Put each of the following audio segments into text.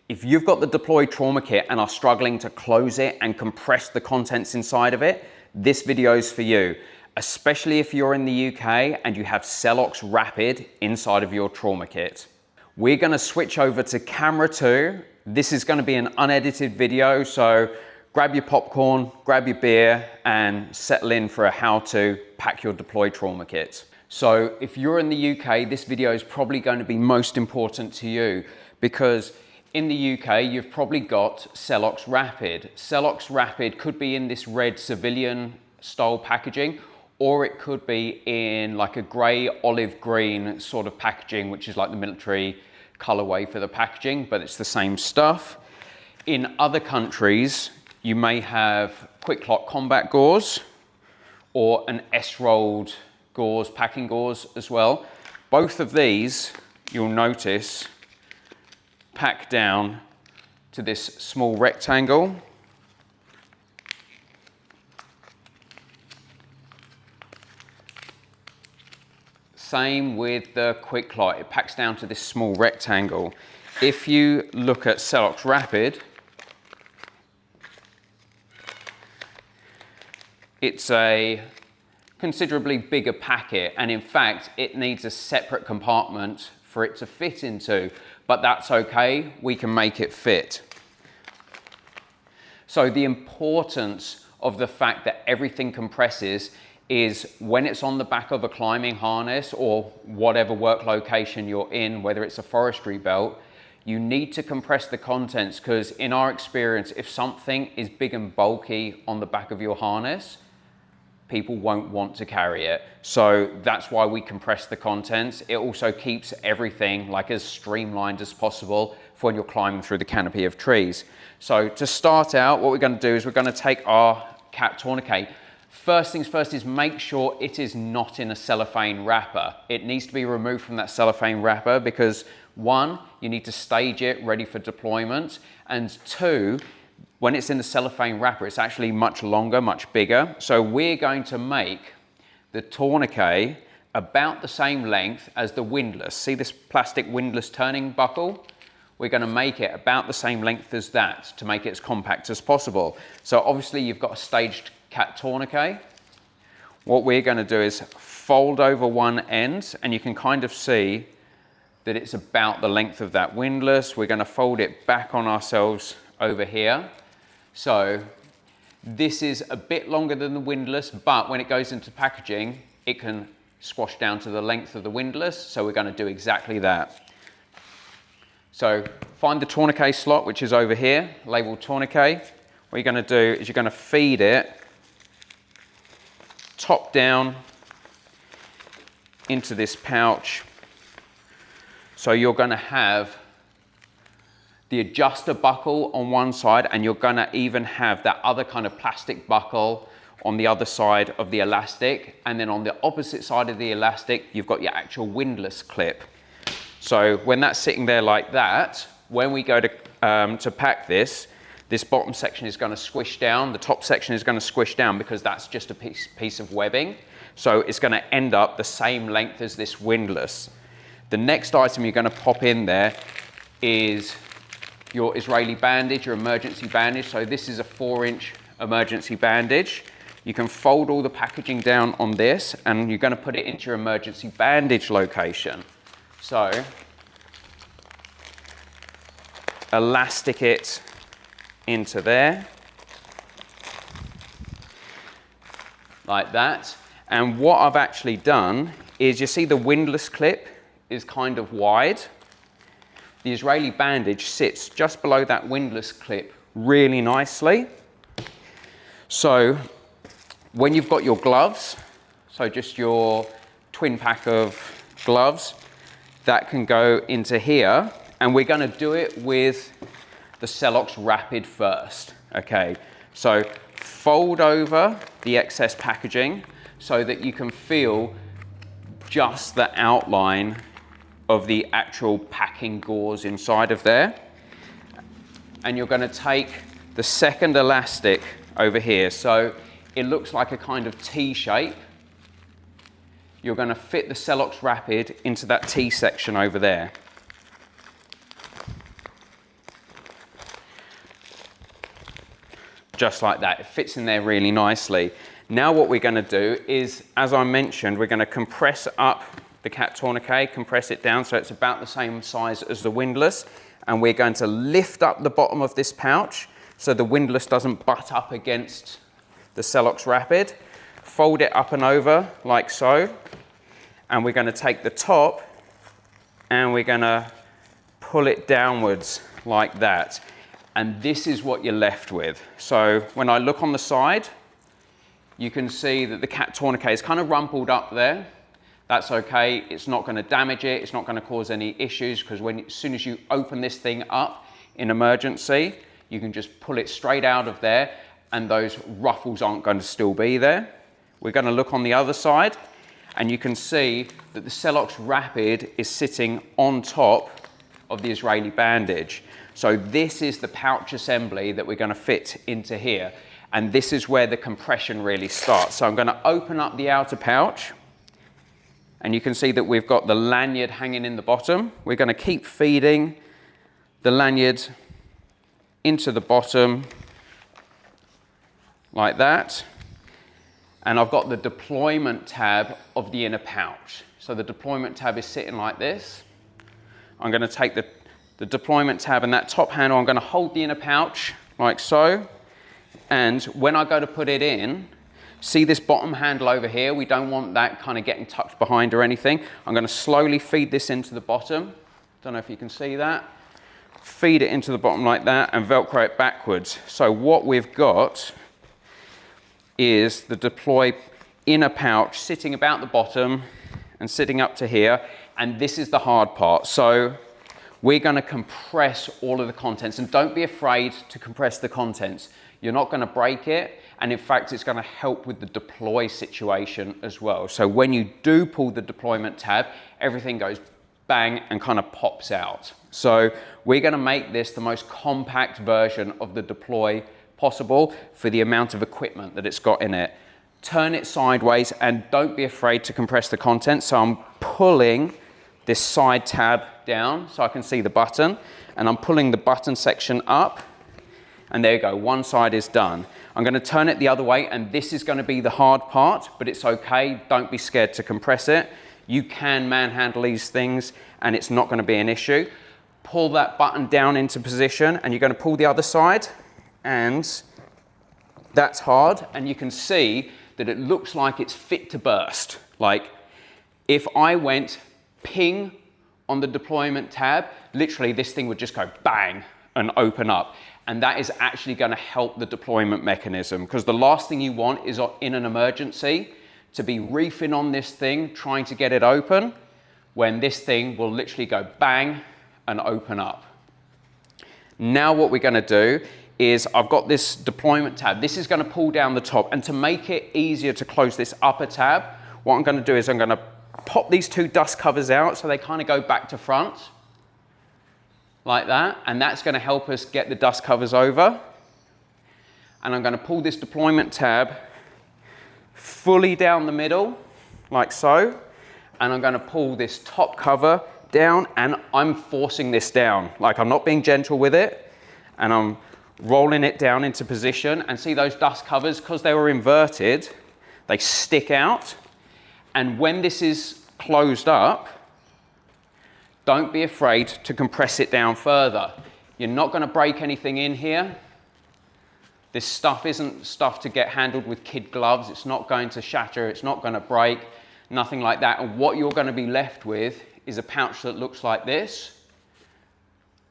If you've got the deploy trauma kit and are struggling to close it and compress the contents inside of it, this video is for you, especially if you're in the UK and you have Celox Rapid inside of your trauma kit. We're going to switch over to camera 2. This is going to be an unedited video, so grab your popcorn, grab your beer, and settle in for how to pack your deploy trauma kit. So if you're in the UK, this video is probably going to be most important to you because in the UK, you've probably got Celox Rapid. Celox Rapid could be in this red civilian style packaging, or it could be in like a grey olive green sort of packaging, which is like the military colorway for the packaging, but it's the same stuff. In other countries, you may have QuikClot combat gauze or an S-rolled gauze, packing gauze as well. Both of these, you'll notice, pack down to this small rectangle. Same with the QuikClot, it packs down to this small rectangle. If you look at Celox Rapid, it's a considerably bigger packet, and in fact it needs a separate compartment for it to fit into, but that's okay, we can make it fit. So the importance of the fact that everything compresses is when it's on the back of a climbing harness or whatever work location you're in, whether it's a forestry belt, you need to compress the contents, because in our experience, if something is big and bulky on the back of your harness, people won't want to carry it. So that's why we compress the contents. It also keeps everything like as streamlined as possible for when you're climbing through the canopy of trees. So to start out, what we're going to do is we're going to take our C.A.T Tourniquet. First things first is make sure it is not in a cellophane wrapper. It needs to be removed from that cellophane wrapper because 1, you need to stage it ready for deployment, and 2, when it's in the cellophane wrapper, it's actually much longer, much bigger. So we're going to make the tourniquet about the same length as the windlass. See this plastic windlass turning buckle? We're going to make it about the same length as that to make it as compact as possible. So obviously you've got a staged C.A.T Tourniquet. What we're going to do is fold over one end, and you can kind of see that it's about the length of that windlass. We're going to fold it back on ourselves over here. So this is a bit longer than the windlass, but when it goes into packaging, it can squash down to the length of the windlass. So we're going to do exactly that. So find the tourniquet slot, which is over here, labeled tourniquet. What you're going to do is you're going to feed it top down into this pouch. So you're going to have the adjuster buckle on one side, and you're going to even have that other kind of plastic buckle on the other side of the elastic, and then on the opposite side of the elastic you've got your actual windlass clip. So when that's sitting there like that, when we go to pack this bottom section is going to squish down, the top section is going to squish down because that's just a piece of webbing, so it's going to end up the same length as this windlass. The next item you're going to pop in there is your Israeli bandage, your emergency bandage. So this is a 4-inch emergency bandage. You can fold all the packaging down on this, and you're going to put it into your emergency bandage location. So elastic it into there like that. And what I've actually done is, you see the windlass clip is kind of wide. The Israeli bandage sits just below that windlass clip really nicely. So when you've got your gloves, so just your twin pack of gloves, that can go into here, and we're going to do it with the Celox Rapid first. Okay, so fold over the excess packaging so that you can feel just the outline of the actual packing gauze inside of there. And you're going to take the second elastic over here, so it looks like a kind of T shape. You're going to fit the Celox Rapid into that T section over there. just like that. It fits in there really nicely. Now what we're going to do is, as I mentioned, we're going to compress up the C.A.T Tourniquet, compress it down so it's about the same size as the windlass, and we're going to lift up the bottom of this pouch so the windlass doesn't butt up against the Celox Rapid. Fold it up and over like so, and we're going to take the top and we're going to pull it downwards like that. And this is what you're left with. So when I look on the side, you can see that the C.A.T Tourniquet is kind of rumpled up there. That's okay, it's not going to damage it, it's not going to cause any issues, because as soon as you open this thing up in emergency, you can just pull it straight out of there and those ruffles aren't going to still be there. We're going to look on the other side and you can see that the Celox Rapid is sitting on top of the Israeli Bandage. So this is the pouch assembly that we're going to fit into here, and this is where the compression really starts. So I'm going to open up the outer pouch and you can see that we've got the lanyard hanging in the bottom. We're going to keep feeding the lanyard into the bottom like that. And I've got the deployment tab of the inner pouch. So the deployment tab is sitting like this. I'm going to take the deployment tab and that top handle, I'm going to hold the inner pouch like so. And when I go to put it in, see this bottom handle over here? We don't want that kind of getting tucked behind or anything. I'm going to slowly feed this into the bottom. Don't know if you can see that. Feed it into the bottom like that and Velcro it backwards. So what we've got is the deploy inner pouch sitting about the bottom and sitting up to here. And this is the hard part. So we're going to compress all of the contents, and don't be afraid to compress the contents. You're not going to break it, and in fact it's going to help with the deploy situation as well. So when you do pull the deployment tab, everything goes bang and kind of pops out. So we're going to make this the most compact version of the deploy possible for the amount of equipment that it's got in it. Turn it sideways and don't be afraid to compress the contents. So I'm pulling this side tab down so I can see the button, and I'm pulling the button section up, and there you go, one side is done. I'm going to turn it the other way, and this is going to be the hard part, but it's okay, don't be scared to compress it. You can manhandle these things and it's not going to be an issue. Pull that button down into position and you're going to pull the other side, and that's hard, and you can see that it looks like it's fit to burst. Like if I went ping on the deployment tab, literally this thing would just go bang and open up. And that is actually going to help the deployment mechanism, because the last thing you want is in an emergency to be reefing on this thing, trying to get it open, when this thing will literally go bang and open up. Now what we're going to do is, I've got this deployment tab. This is going to pull down the top, and to make it easier to close this upper tab, what I'm going to do is I'm going to pop these two dust covers out so they kind of go back to front like that, and that's going to help us get the dust covers over. And I'm going to pull this deployment tab fully down the middle like so, and I'm going to pull this top cover down, and I'm forcing this down, like I'm not being gentle with it, and I'm rolling it down into position. And see those dust covers, because they were inverted, they stick out. And when this is closed up, don't be afraid to compress it down further. You're not going to break anything in here. This stuff isn't stuff to get handled with kid gloves. It's not going to shatter, it's not going to break, nothing like that. And what you're going to be left with is a pouch that looks like this,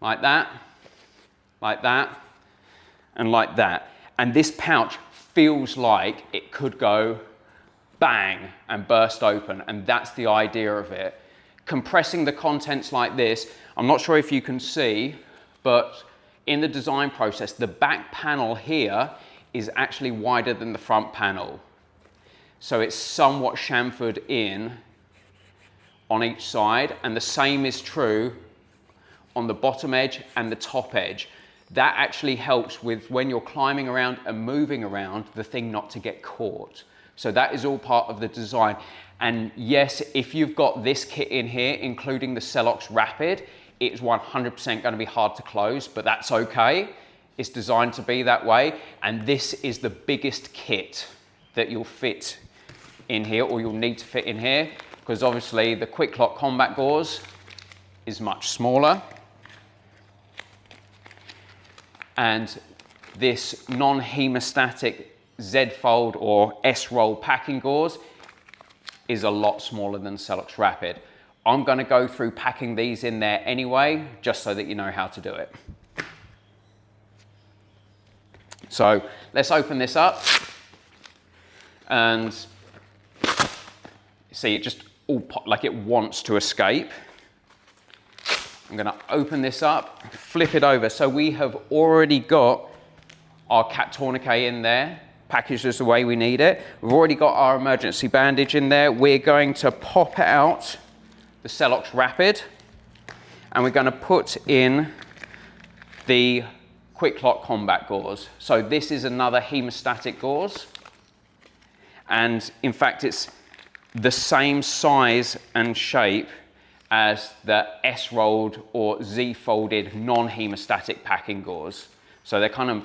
like that, and like that. And this pouch feels like it could go bang and burst open, and that's the idea of it. Compressing the contents like this, I'm not sure if you can see, but in the design process, the back panel here is actually wider than the front panel. So it's somewhat chamfered in on each side, and the same is true on the bottom edge and the top edge. That actually helps with when you're climbing around and moving around, the thing not to get caught. So that is all part of the design. And yes, if you've got this kit in here, including the Celox Rapid, it's 100% going to be hard to close, but that's okay. It's designed to be that way, and this is the biggest kit that you'll fit in here, or you'll need to fit in here, because obviously the QuikClot Combat Gauze is much smaller, and this non-hemostatic Z-fold or S-roll packing gauze is a lot smaller than Celox Rapid. I'm going to go through packing these in there anyway, just so that you know how to do it. So let's open this up, and see, it just all pop like it wants to escape. I'm going to open this up, flip it over. So we have already got our C.A.T Tourniquet in there, packaged as the way we need it. We've already got our emergency bandage in there. We're going to pop out the Celox Rapid, and we're going to put in the QuikClot Combat Gauze. So this is another hemostatic gauze, and in fact it's the same size and shape as the S-rolled or Z-folded non-hemostatic packing gauze. So they're kind of,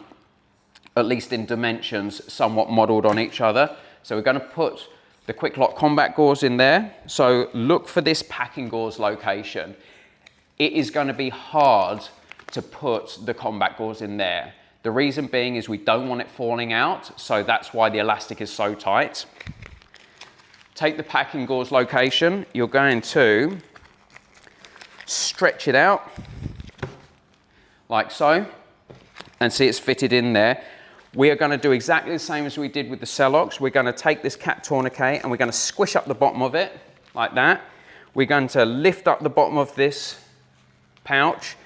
at least in dimensions, somewhat modeled on each other. So we're going to put the QuikClot Combat Gauze in there. So look for this packing gauze location. It is going to be hard to put the combat gauze in there. The reason being is we don't want it falling out, so that's why the elastic is so tight. Take the packing gauze location, you're going to stretch it out like so, and see it's fitted in there. We are going to do exactly the same as we did with the Celox. We're going to take this C.A.T Tourniquet and we're going to squish up the bottom of it like that. We're going to lift up the bottom of this pouch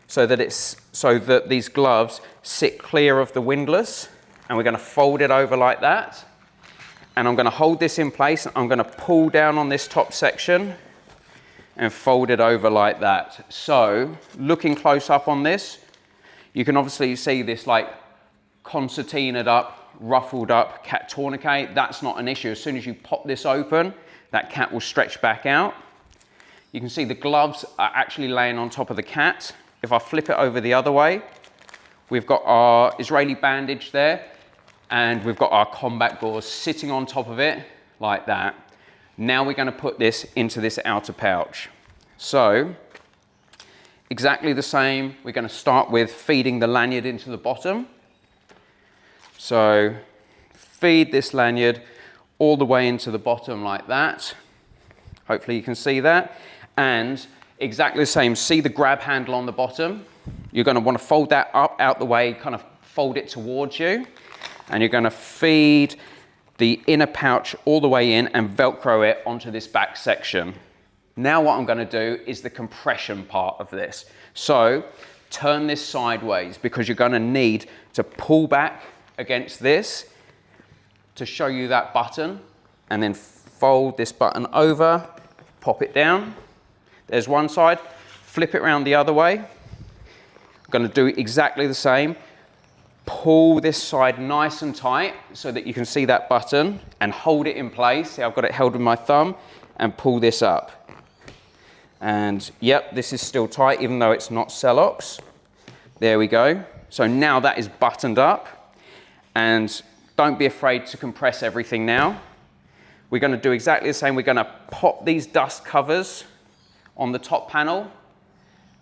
so that these gloves sit clear of the windlass, and we're going to fold it over like that. And I'm going to hold this in place. I'm going to pull down on this top section and fold it over like that. So looking close up on this, you can obviously see this like concertinaed up, ruffled up C.A.T Tourniquet. That's not an issue. As soon as you pop this open, that C.A.T will stretch back out. You can see the gloves are actually laying on top of the C.A.T. If I flip it over the other way, we've got our Israeli bandage there, and we've got our combat gauze sitting on top of it like that. Now we're going to put this into this outer pouch. So exactly the same. We're going to start with feeding the lanyard into the bottom. So feed this lanyard all the way into the bottom like that. Hopefully you can see that. And exactly the same, see the grab handle on the bottom? You're going to want to fold that up out the way, kind of fold it towards you. And you're going to feed the inner pouch all the way in and Velcro it onto this back section. Now what I'm going to do is the compression part of this. So turn this sideways, because you're going to need to pull back against this to show you that button, and then fold this button over, pop it down. There's one side, flip it around the other way. I'm going to do exactly the same. Pull this side nice and tight so that you can see that button, and hold it in place. See, I've got it held with my thumb, and pull this up. And yep, this is still tight even though it's not Celox. There we go. So now that is buttoned up, and don't be afraid to compress everything now. We're going to do exactly the same. We're going to pop these dust covers on the top panel.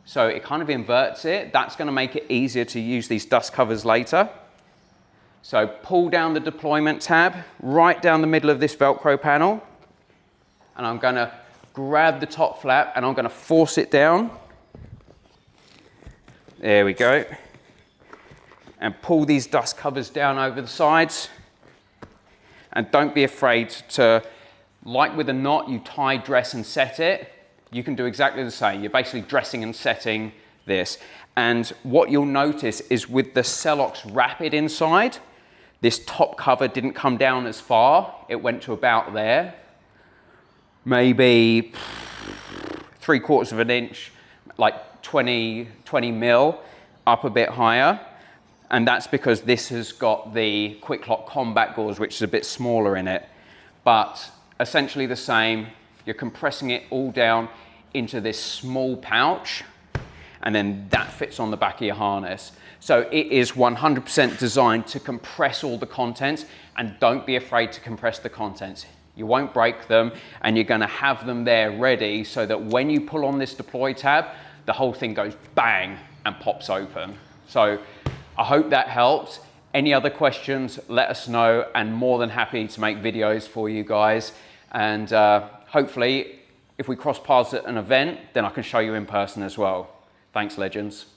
So it kind of inverts it. That's going to make it easier to use these dust covers later. So pull down the deployment tab, right down the middle of this Velcro panel. And I'm going to grab the top flap and I'm going to force it down. There we go. And pull these dust covers down over the sides. And don't be afraid to, like with a knot, you tie, dress and set it. You can do exactly the same. You're basically dressing and setting this. And what you'll notice is with the Celox Rapid inside, this top cover didn't come down as far. It went to about there. Maybe 3/4 of an inch, like 20 mil, up a bit higher. And that's because this has got the QuikClot Combat Gauze, which is a bit smaller in it. But essentially the same. You're compressing it all down into this small pouch, and then that fits on the back of your harness. So it is 100% designed to compress all the contents, and don't be afraid to compress the contents. You won't break them, and you're gonna have them there ready so that when you pull on this deploy tab, the whole thing goes bang and pops open. So I hope that helps. Any other questions, let us know, and more than happy to make videos for you guys. And hopefully, if we cross paths at an event, then I can show you in person as well. Thanks, legends.